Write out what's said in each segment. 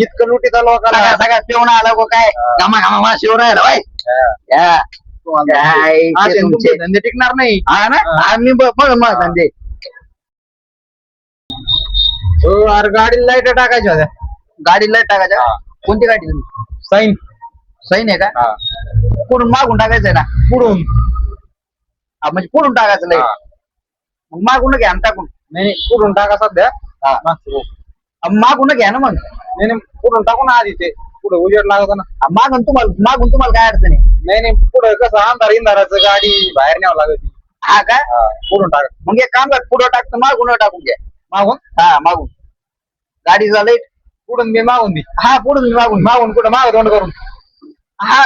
इतकं लुटीत आलो सगळ्या सगळ्यात पिऊन आला गो काय घामा घामा मा शिव राहिला बाय तुमचे धंदे टिकणार नाही. हा ना आम्ही बघ मग धंदे हो अरे गाडी लाईट टाकायच्या होत्या. गाडीला टाकायच्या कोणती गाडी तुमची? साईन सही नाही का पुढून मागून टाकायचंय ना पुढून म्हणजे पुढून टाकायचं लय हा. मग मागून घ्या ना टाकून नाही पुढून टाका सध्या. हा. मागून घ्या ना मग नाही नाही पुढून टाकू ना आधी ते पुढे उजेड लागत ना. मागून तुम्हाला काय अडचण आहे नाही नाही पुढे कसं अंधार इंधाराचं गाडी बाहेर न्यावं लागत. हा का पुढून टाका मग एक काम कर पुढं टाकतं मागून टाकून घ्या मागून. हा मागून गाडीचा लाईट पुढून मी मागून दे. हा पुढून मागून मागून कुठं माग तोंड करून हा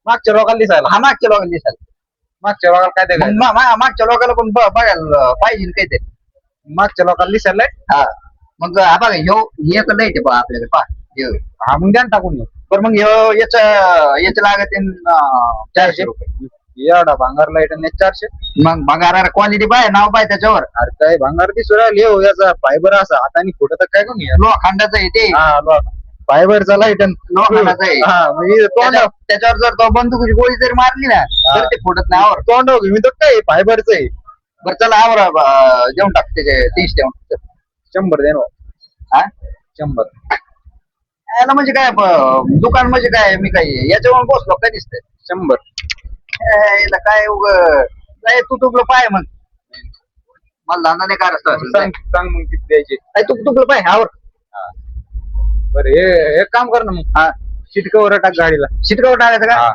मागच्या लोकांना दिसायला. हा मागच्या लोकांना दिसाल मागच्या लोकांना काय ते मागच्या लोकांना पण बघायला पाहिजे काही ते मागच्या लोकांना दिसायला. हा मग हा बघा ह्यो एक लाईट आहे बघा आपल्याकडे पहा ह्यो. हा मग द्या ना टाकून येऊ. बरं मग याचं लागत 400 रुपये एवढा भांगार लाईट आणि 400. मग भंगार क्वालिटी पाय नाव पाय त्याच्यावर अरे काय भांगार दिसू राहिली हो याचा फायबर असा हाताने खोटं तर काय करून लोखंडाचं आहे ते फायबरचा लाईट. लोखंडाचं आहे म्हणजे तोंड त्याच्यावर जर तो बंदुकीची गोळी जरी मारली ना तर ते फुटत नाही आवर तोंड मी तर काय फायबरचं आहे. बरं चला आवर देऊन टाक त्याचे 30 देऊन 100 दे ना. हा 100 याला म्हणजे काय दुकान म्हणजे काय मी काय याच्यावर बसलो काय दिसतंय 100. याला काय काय तू तुकलं पाय मग मला धंदा नाही सांग सांग मग किती द्यायचे. तू तुकलं पाय आवर बरं हे एक काम कर ना मग. हा सीट कवर टाक गाडीला. सीट कवर टाकायचं का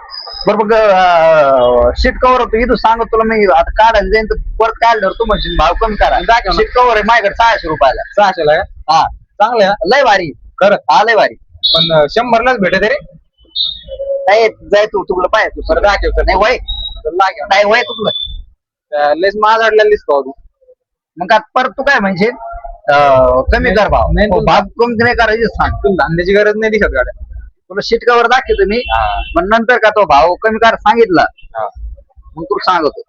बरं मग सीट कवर होतो इथं सांगत तुला मी आता काढायला जाईन तर परत काढल्यावर तू म्हणशील भाव कमी करा सीट कवर आहे माझ्याकडे 600 रुपयाला. 600 ला हा चांगलं आहे. लय भारी खरं हा लय भारी पण 100 लाच भेटत रे. काय जाय तू तुकलं पाय तू बरं दाखव नाही वय नाही वय तुकलं लेस माझ अडलेला दिसतो तू. मग का परत तू काय म्हणजे कमी कर भाव नाही, तू- भाव कमी नाही करायचे सांग तुला धंद्याची गरज नाही दिसत गाड्या. तुला सीट कवर दाखवतो मी मग नंतर का तो भाव कमी कर सांगितला मग तू सांगतो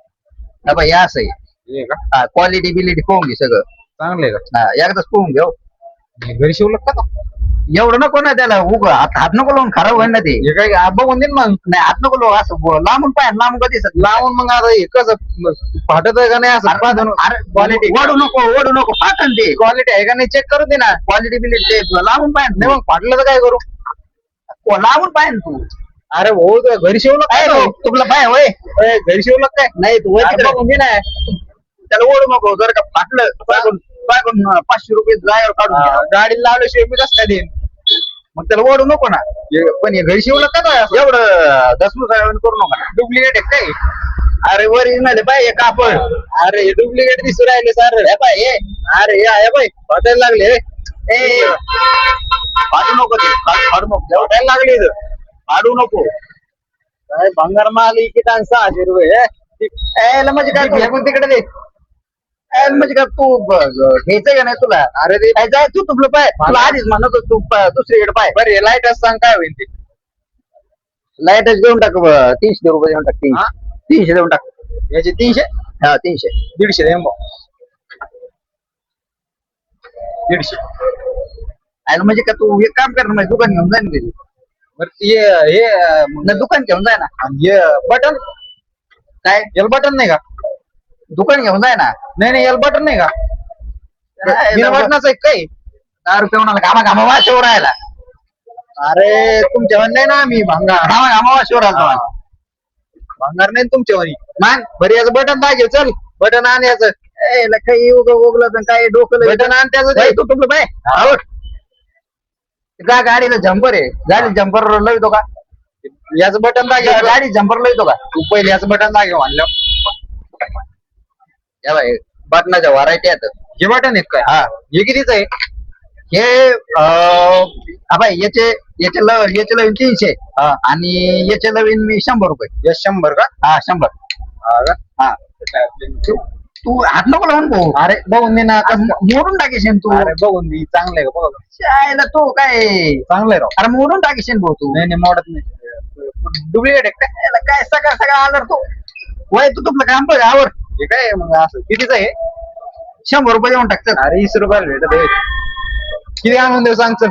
हा बाई असं आहे हे का क्वालिटी बिलिटी पाहून घे सगळं चांगले का हा एकदाच पाहून घेऊ घरी शिवलं का तो? एवढं नको ना त्याला हात नको लावून खराब होईल ना ते हे काय बघून देईन मग. नाही हात नको लावू असं लांबून पाय लांबून कधी लावून मग आता हे कसं फाटत आहे का नाही असं पाहतो. क्वालिटी ओढू नको फाटन ते क्वालिटी आहे का नाही चेक करू दे ना. क्वालिटी बिलिटी ते लांबून पाय नाही मग फाटलं तर काय करू. लांबून पाय ना तू अरे भाऊ तू घरी शिवलं काय तो? तुला पाय वय घरी शिवलं काय नाही तू वय अरे तिकडे. बघून दे ना. त्याला ओढू नको जर का फाटलं पायकून 500 रुपये ड्रायव्हर काढून घ्या. गाडी लावल्याशिवाय मी कसं काय देईन. मग त्याला ओढू नको ना पण हे घरी शिवलं का काय असं? एवढं दसमूस करू नका ना डुप्लिकेट आहे काय. अरे ओरिजिनल पाय हे कापड अरे हे डुप्लिकेट दिसू राहिले सर. हे पाय हे अरे हे आहे बाई फाटायला लागले. ए फाडू नको ते फाडू नको फाटायला लागले इथं. फाडू नको काय भंगार माल किती 600 रुपये. याला म्हणजे काय तू फेकून तिकडे दे. याला म्हणजे काय तू घ्यायचं का नाही तुला अरे ते काय जाय तू तुपलं पाय तुला आधीच म्हणत होतो तू दुसरीकडे पाय बरं हे लाईट सांग काय होईल ते. लाईटच देऊन टाक 300 रुपये देऊन टाक हा? 300 देऊन टाक याचे 300 हा 300 150 दे मग. 150. याला म्हणजे का तू एक काम कर ना माझं दुकान घेऊन जाय ना घरी. बरं हे नाही, दुकान घेऊन जाय ना हे बटन काय एल बटन नाही का. दुकान घेऊन जाय ना नाही एल बटन नाही का. बिना बटनाचं आहे काय. 10 रुपये म्हणाला घामा वाचवर राहिला अरे तुमच्या वाणी नाही ना आम्ही भांगार. घामा वाचवर राहिला भांगार नाही तुमच्या वाणी. मग बरं याचं बटन दाखव चल. बटन आण याचं. काही उगलं तर काय डोकं बटन आण त्याचं. तू तुपलं पाय आवड का गाडीला जम्पर आहे गाडी जम्पर लवितो का याचं बटन दाखव. गाडी जम्पर लवितो का तू पहिले याचं बटन दाखव आणलं. या बाई बटनाच्या व्हरायटी आहेत हे बटन आहेत काय. हा हे कितीच आहे. हे बाई याचे लवीन 300 आणि याचे लवीन मी 100 रुपये. हे 100 का. हा 100 हा का. हा तू हात नको लावून भाऊ अरे बघून दे ना. मोडून टाकेशन तू अरे बघून दे चांगलं आहे का बघ. शाळेला तू काय चांगलं आहे राव. अरे मोडून टाकेशन भाऊ तू नाही मोडत नाही. डुप्लिकेट आहे काय. याला काय सगळं आलं तू वय तू तुपलं काम बघ आवर हे काय मग असं कितीच आहे. 100 रुपये देऊन टाकतात अरे 20 रुपयाला भेटत आहे. किती आणून देऊ सांग चल.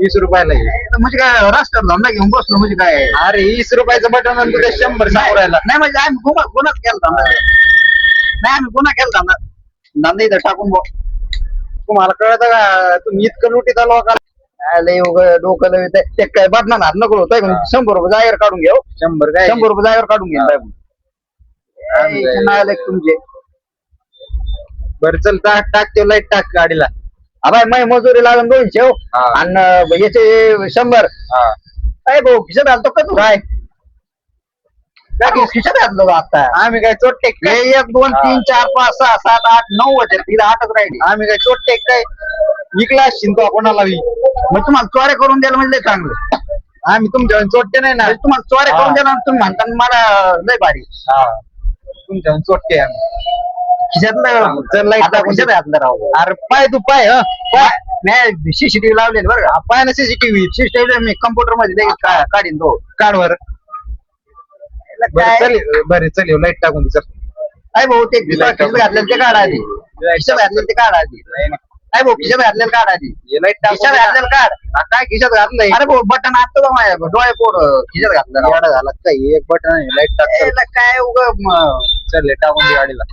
20 रुपयाला घे. म्हणजे काय रस्त्यावर धंदा घेऊन बसलो म्हणजे काय अरे 20 रुपयाचं बटन म्हणतो ते 100 सांगू राहिला. नाही म्हणजे आम्ही गुन्हाच केला धंदा नाही आम्ही गुन्हा केला धंदा इथं टाकून तुम्हाला कळत का तुम्ही इतकं लुटीता लोकांना. लय डोकं लय ते काय बदनाम हात नको होत 100 रुपये जागेवर काढून घेऊ 100 काय 100 रुपये जागेवर काढून घेऊन नाही तुमचे बरं चल टाक ते लाईट टाक गाडीला. अबाय मै मजुरी लागून 200 हा. आणि याचे 100 हा. काय भाऊ खिशात घालतो का तू काय खिशात घातलो का आता आम्ही काय चोट्टे हे 1 2 3 4 5 6 7 8 9 होते तिला 8च राहिली आम्ही काय चोट्टे काय विकला शिंतो कोणाला मग तुम्हाला चोऱ्या करून द्यायला म्हणजे लय चांगलं आम्ही तुमच्या चोट्टे नाही ना. म्हणजे तुम्हाला चोऱ्या करून द्यायला तुम्ही म्हणता मला लय भारी तुमच्या चोट्टे आम्ही. खिशातलं चल लाईट आता टाकून खिशात घातलं राव अरे पाय तू पाय मी सीसीटीव्ही लावलेली बरं का पाय ना सीसीटीव्ही सीसीटीव्ही मी कम्प्युटर मध्ये लगेच काढीन तो काढवर. काय बरं चल लाईट टाकून दे चल. काय भाऊ ते खिशात घातलेलं ते काढा आधी खिशात घातलेलं ते काढा आधी काय भाऊ खिशात घातलेलं काढ आधी लाईट खिशात घातलेलं काढ काय खिशात घातलंय अरे भाऊ बटन आता बघ माझ्या डोळे पोर खिशात घातलं राव. येडा झाला काय एक बटन लाईट टाक चल. याला काय उग चल हे टाकून दे गाडीला.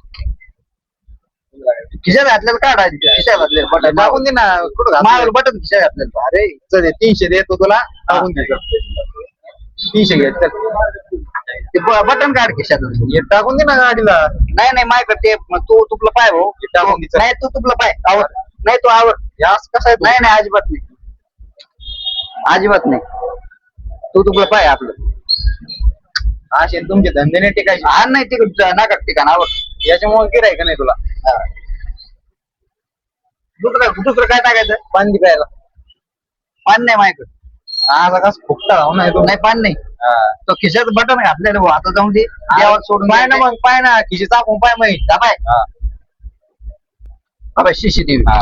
खिशात घातलेलं काढ आधी खिशात घातलेलं बटन टाकून दे ना कुठं घातलंय? मागं बटन खिशात घातलेलं अरे चल हे 300 देतो तुला टाकून दे चल. 300 घे चल. ते बटन काढ खिशात हे टाकून दे ना गाडीला. नाही नाही माझ्याकडे ते तू तुपलं पाय भाऊ हे टाकून दे चल. नाही तू तुपलं पाय आवड नाही तू आवड हे असं कसं आहे तू? नाही नाही अजिबात नाही अजिबात नाही तू तुपलं पाय आपलं असे तुमचे धंदे नाही टिकायचे. हा नाही तिकडं नाका ठिकाण आवड याच्यामुळे गिरायक नाही तुला. दुसरं काय टाकायचं पाणी प्यायला पान नाही माझ्याकडे आता कसं फुकटा राहू नाही तू. नाही पान नाही तो खिशात बटन घातलेलं भाऊ आता जाऊन दे देवाला सोडून पाय ना मग पाय ना खिशी चापून पाय मग पाय बाबा सीसीटीव्ही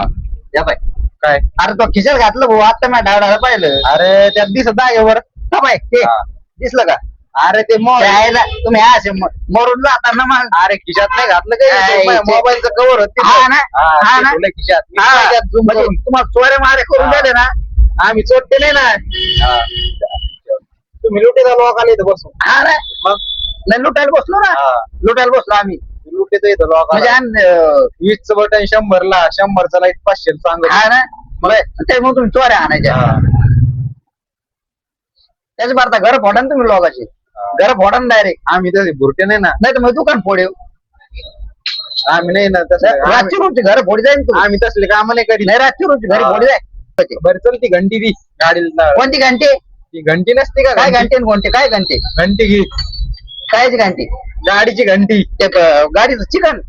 या बाय काय अरे तो खिशात घातलं भाऊ आता मी डाळाला पाहिलं अरे त्यात दिसत आहे वर. का बाय ते हा. दिसलं का अरे ते त्याला तुम्ही असे मरून जाता ना मग अरे खिशात नाही घातलं काय काय ते- मोबाईलचं कव्हर होते हा ना हा ना खिशात मी हा. काय त्यात zoom म्हणजे करून. तुम्हाला चोऱ्या मारे करून हा. द्याले ना आम्ही चोट्टे नाही ना. तुम्ही लुटे झालो लोकांना इथं बसून हा ना मग नाही लुटायला बसलो ना हा. लुटायला बसलो आम्ही लुटे इथं म्हणजे लोकांना 20चं बटन 100ला 100चं लाईट 500 सांगत. हा ना त्यामुळे तुम्ही चोऱ्या आणायच्या त्याच भारता घर फोडा ना तुम्ही लोकांची घर फोडा ना डायरेक्ट आम्ही तसे भुरटे नाही ना. नाही तर मग दुकान फोडेव आम्ही नाही ना तसं रातची रोजची घर फोडी जाईल तू आम्ही तसले काम नाही करीत. नाही रातची रोजची घरी हा. फोडी जाय बरं चल ती घंटी दी गाडीला. कोणती घंटे ती घंटी नसते का काय घंटे आणि कोणते काय घंटे घंटी घे कायची घंटी गाडीची घंटी. ते गाडीचं चिकन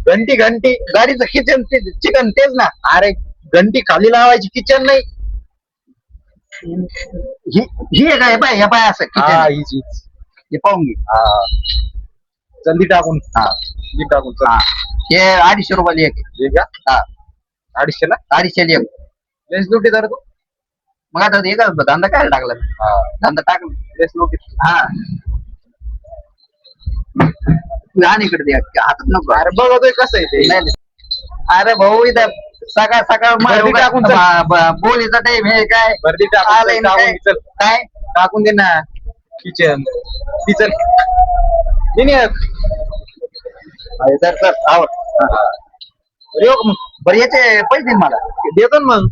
घंटी घंटी गाडीचं किचन चिकन तेच ना अरे घंटी खाली लावायची किचन नाही. ही आहे का हे पाय असं हा किचन हीच हीच. हे पाहून घे हा चल दी टाकून. हा दी टाकून चल. हा हे 250 रुपयाला एक आहे. हे का हा 250 ला 250 एक लेस लुटी तर तू. मग आता हे का धंदा काय टाकला हा धंदा टाकला लेस लुटी. हा लहान इकडे दे हातात नको अरे बघतोय कसं आहे ते. नाही. अरे भाऊ इथं सकाळ सकाळ गर्दी टाकून चल. बोलीचा टाइम हे काय गर्दी आलंय टाकून ना टाकून काय? चल. काय टाकून दे ना किचन ती चल. दे ना एक. तर तर आवड बरं येऊ का मग? बरं याचे पैसे दे मला देतो ना मग.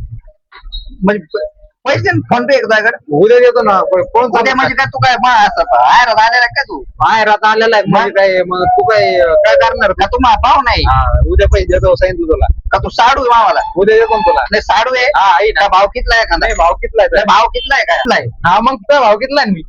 म्हणजे पैसे फोन पे एकदा उद्या देतो ना कोण उद्या म्हणजे काय तू काय असं बाहेर आलेला का तू बाहेर आता आलेला आहे म्हणजे काय मग तू काय करणार का तू भाव नाही हा, उद्या पैसे देतो सांगितलं तुला. का तू साडू आहे मावाला उद्या देतो ना तुला. नाही साडू आहे हा आहे ना. का भाव कितला आहे का नाही भाव कितला आहे नाही, भाव कितला आहे काय नाही हा मग तुझा भाव कितला आहे मी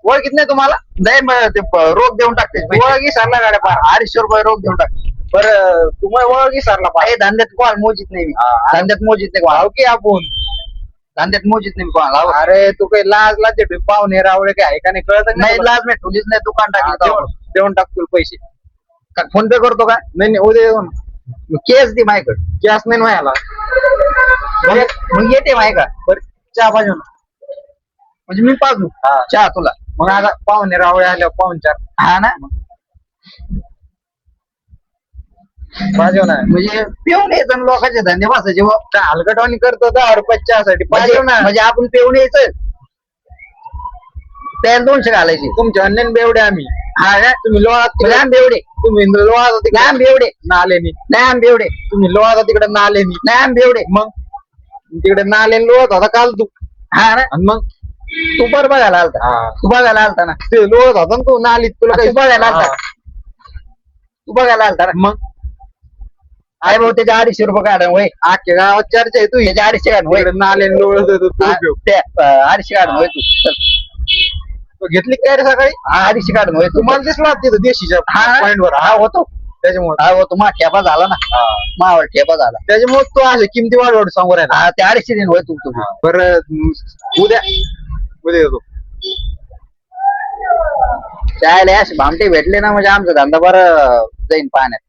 ओळखीत नाही तुम्हाला. नाही मग ते रोख देऊन टाकते ओळखी सरला गाड्या पार. 250 रुपये रोख देऊन टाकते बरं तुम्हाला ओळखी सरला पार. हे धंद्यात कोण मोजित नाही मी हा. धंद्यात मोजित नाही कोण भाव की आपण धंद्यात मोजित नाही कोणाला अरे तू काही लाज लाज पाहुणे रावळे काय आहे का नाही कळत नाही लाज मी ठेवलीच नाही दुकान टाकलं देऊन टाक तुला पैसे. फोन पे करतो का नाही नाही उद्या देऊ ना. केस दे माझ्याकडे गॅस नाही व्हायला. मग येते माहिती का बरं चहा पाहिजे ना. म्हणजे मी पाजू हा. चहा तुला मग आता पाहुणे रावळे आल्यावर पाहुणचार. हा ना पाहिजे ना म्हणजे पिऊन यायचं आणि लोकांचे धंदे बसायचे बुवा. काय हलगटवाणी करतो 10 रुपयाच्या चहासाठी पाहिजे ना म्हणजे आपण पिऊन यायचं त्याला 200 घालायचे. तुमचे अन्य बेवडे आम्ही हा का? तुम्ही लोळा लांब एवढे तुम्ही लोळा तिकडे लांब एवढे नालेनी लांब एवढे तुम्ही लोळा तिकडे नालेनी लांब एवढे मग तिकडे नालेनी लोळत होता काल तू हा ना. आणि मग तू बरं बघायला आलता हा. तू बघायला आलता ना ते लोळत होता ना तू नालीत तुला तू बघायला आलता हा. तू बघायला आलता ना. मग आहे भाऊ त्याचे 250 रुपये काढून वय आख्या गावात चर्चा आहे तू त्याचे 250 काढून वय तिकडे नालेनी लोळत होतो तू पिऊ. 250 काढून वय तू चल. तू घेतली काय रे सकाळी 250 काढून वय तू तुम्हाला दिसला तिथं देशीच्या हा. पॉइंट वर हा होतो त्याच्यामुळे हा होतो मा ठेपा झाला ना मावर ठेपा झाला त्याच्यामुळे तो असे किमती वाढवड सांगू राहिला हा ते 250 दिन वय तू तुझी बरं उद्या उद्या येतो त्याला असे भामटे भेटले ना म्हणजे आमचा धंदा बरं जाईन पाण्यात